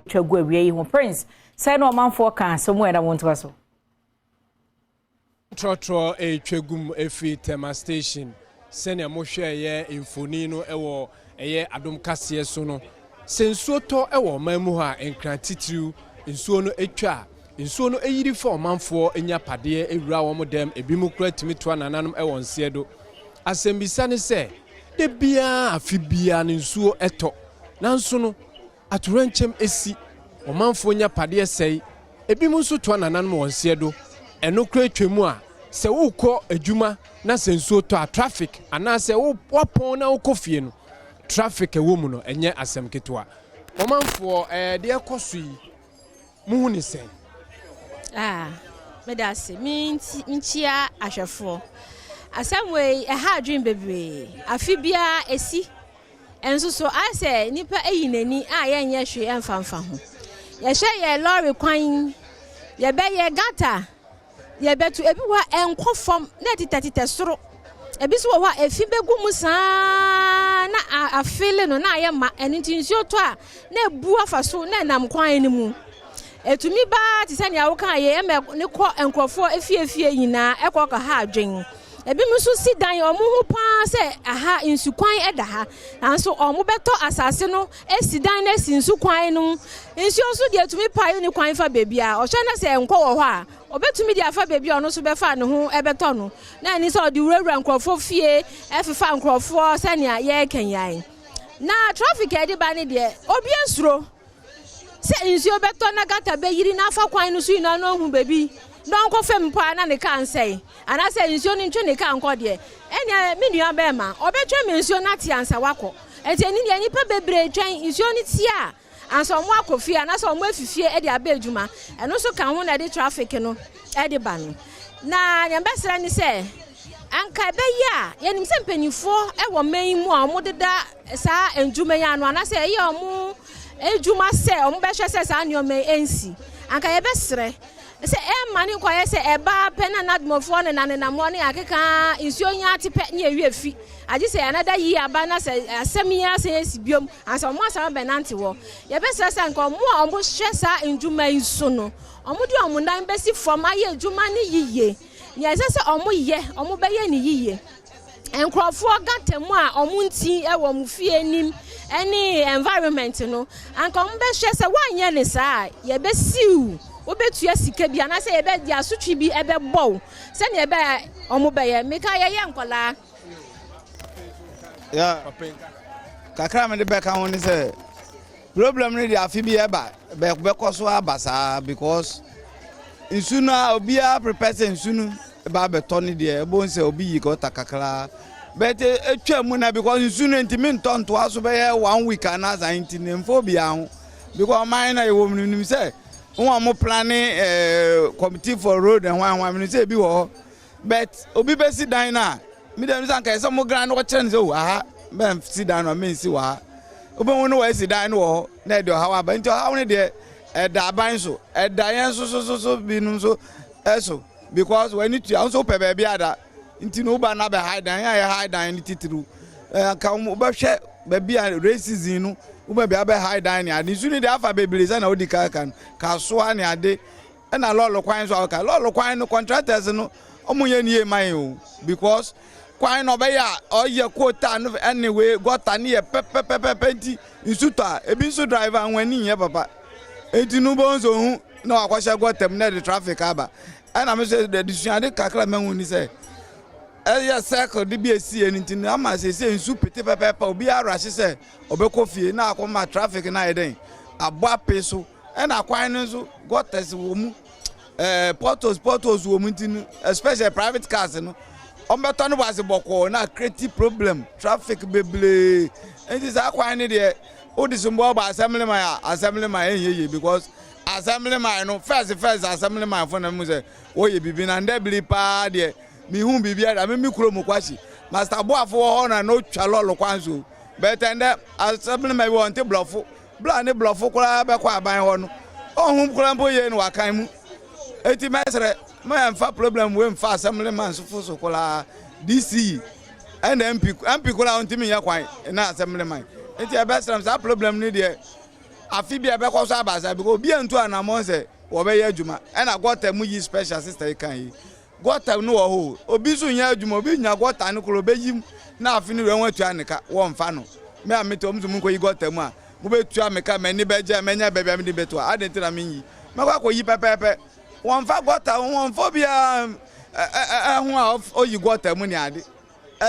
Twagwa wie ho Prince say no man for kan somewhere na wonto so Trotro twagum efi tema station senior mo hwe ye infoni no ewo eye Adom Kasee so no sensuo to ewo mamu ha enkran titiriu nsuo no etwa nsuo no eyiri for manfo enya pade ewura wo modem ebimu kura timito nananom ewo nse do asembisa ne se de bia afi bia nsuo eto nanso no atoranchem esi omanfo nya pade sei ebimu nso to nananom wo nse do eno kura twemu a se wukọ adwuma na sensuo to a traffic ana se wopon na wokofie no traffic ewo mu no enye asem ketwa omanfo de ekoso yi muhu ni sen me da se minchia ahwefo asem we ha dream bebre afibia esi enso so ase nipa eyinani a yenye hwe emfamfa ho ye hwe ye lorry kwan ye be ye gata ye betu ebi wa enkofom na titete soro ebi so wa efi begu mu saa na afile no na aye ma enintinsuo to a na ebu afaso na nam kwan ni mu etumi ba ti se ne awoka ye ne ko enkrofo efie yina ekọ ka ha adwen ebi mu so si dan omu hu pa se aha insu kwan eda ha nanso omu beto asase no esi dan na esi insu kwan no insu so de etumi pa ni kwan fa bebia o hwe na se enko wo ho a obetumi de afa bebia ono so befa ne ho ebeto no na ni se odi wurawura nkrofo fie efefa nkrofo se ne ye kenyan na traffic edi ba ne de obi ensuro se insu obeto na gata be yiri na afa kwan no so ina no hu bebi don ko fem pa na ne kan sei ana se nsuo ni ntwe ne kan ko de enya me nua be ma obetwe me nsuo na ti ansa wako enti eni ne nipa bebre twen nsuo ni ti a anso mo akofie ana so mo afifie e de aba adwuma eno so kan ho na de traffic no e de ba no na nya besra ni se anka be ya ye nim se mpanifo e wo man mu a mo deda sa adwuma ya no ana se ye omo adwuma se omo be hwe se sa anyo man ensi anka ye besre se mani kwa yese eba pena nadmofo ne na mo ne akeka nsuo nya ate pe ne awie agi se anada yi aba na se asemi ya se esi biom ansa mo asama benante wo ye be sesa nko mo a mo hwe sa ndwuma nso no omo di omo ndan besi fom aye adwuma ne yiye ye se omo ye omo be ye ne yiye enkrofo gatemu a omo nti e wo mo fie nim any environment no anka omo be hwe se wanye ne saa ye be siu obetu asika bia na se ebe dia sotwi bi ebe bow se ne ebe omubeye meka ye nkola ya kakra me de beka ho ni se problem ni dia afi bi eba be koso abasa because insuna obi a prepare insunu ba be toni de ebo nse obi yi ko takakra but etwa mu na because insunu ntimi ntonto aso be 1 week ana za ntini mfo bia ho because mine na ewo nim se one more planning committee for road and one say be wo but obi be sit down na me dem say kan some grand wo chere say aha be sit down me si wa obi won no we sit down wo na de ha wa ba nti ha won de da ban so da yen so bi nu so eso because when it you also pe be ada nti no ba na be hide dan ya hide dan ni titru ka mo be hwe be bia racism no ube bia be high down ya ni suni de afa bebeleza na odika kan ka so ani ade na lolo kwan so ka lolo kwan no contractors no omunye nie man o because kwan no be ya oye quota no anyway gota ne pepepepenti insuta ebi so driver anwani ye papa enti no bonzo hu na akwasha gotem na the traffic aba na me say the decision de kakra manwu ni say ya circle di bi esi enti ama se nsu pete pepepe obi arashi se obekofie na akoma traffic na eden agba peso na akwan nso gotters wo mu portos wo mu ntinu especially private cars no ombeto no was boko na create problem traffic beble enti sa akwan ne de odisumbo ba assembly man ehye because assembly man no first assembly man for na mu se oye bibi na ndebli pa de mi hu bibia da me kuro mu kwashi master boafo ho na no twalolo kwanso betende assembly me won te blofo bla ne blofo kura be kwa aban ho no ohun kura mbo ye no wakan mu eti mesre ma mfa problem we mfa assembly man so fo so kula DC and MP kula on timi ya kwan na assembly man eti e besram sa problem ni de afi bia be kwaso abasa because bi antu anamon se wo be ye adwuma e na gota mu yi special sister kan yi gota no wo ho obi so nya adwuma obi nya gota ne kro be yim na afi ni we watu aneka wo mfa no me amete omzu mu ko yi gota mu a mo be tu ameka me ni be je menya bebe am ni beto a de ntina me yi me kwa yi pepepe wo mfa gota wo mfa bia ho a oyi gota mu ni ade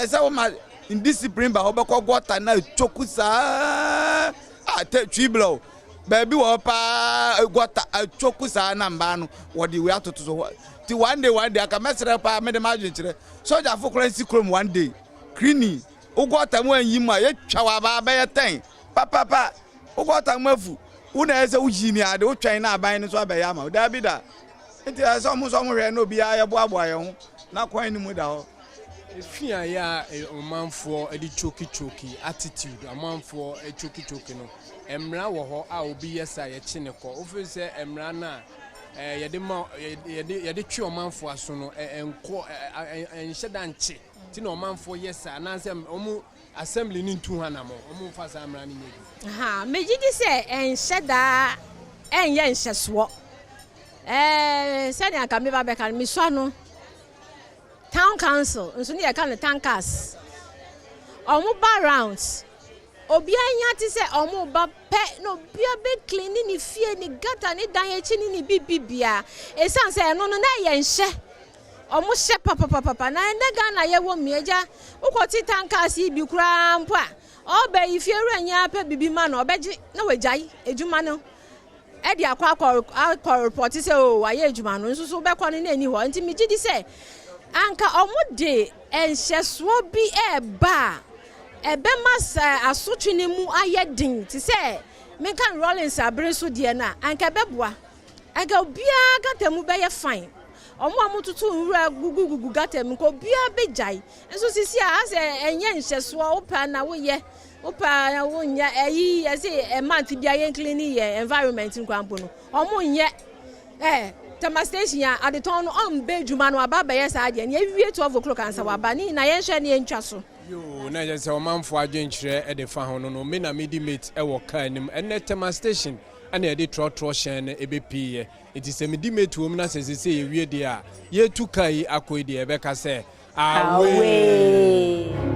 say wo ma indiscipline ba obekọ gota na chokusa ate twiblo baby wo pa gota chokusa na mba no wo di we atoto so ti one day aka mesere pa me de ma dwekire soldier for currency chrome one day cleaning ugota mu anyi ma ye twa ba ba ye ten papa ugota mu afu una ese uji ni ade utwan na aban ni so abaya ma da bi da enti so mu hwe na obi aye boabo aye ho na kwan ni mu da ho efia ya omanfo edi choki attitude amanfo choki no emra wo ho a obi yesa ye chine ko ofise emra na yede twi omanfo aso no enko enhyeda nche ti na omanfo yesa na se omu assembly ni ntu hanamo omu fa sa emra ni meji mejidi se enhyeda enye nhyeso se ni aka me ba be kan mi so no town council nso ni yaka ne tankers omu ba rounds obi anya ti se omu ba pe no bia be clean ni fie ni gata ni dan echi ni bibia esan se no na ye nhye omu hye papa na ndega na ye wo mieja ukoti tankers bi kura mpo a oba ifie ruanya pe bibi ma na obeji na wejai ejuma no e di akwa report se o aye ejuma no nso so be kwa ni na ani ho nti mi gidi se anka omude enhyeso bi eba ebe masa asotwe ne mu ayedin ti se menka Rollins abre so de na anka beboa aga bia gata mu be ye fine omo amututu nwura gugugugu gata mu ko bia bejai enso sisi a ase enye nhyeso opa na wo ye opa na wo nya eyi ase e month bia ye clean ye environment nkwampo no omo nye Tama station ya adeton no ombe djuma no aba be yesa ade ne awie 12 o'clock ansa waba ni na ye hwe ne entwa so yo na je se o manfo adwenkyere e de fa ho no me na medimate e wo ka anim ene Tama station ana e de trotro hyen ne ebepie enti se medimate wo mu na se ye wie de a ye tu kai akoi de e be ka se awe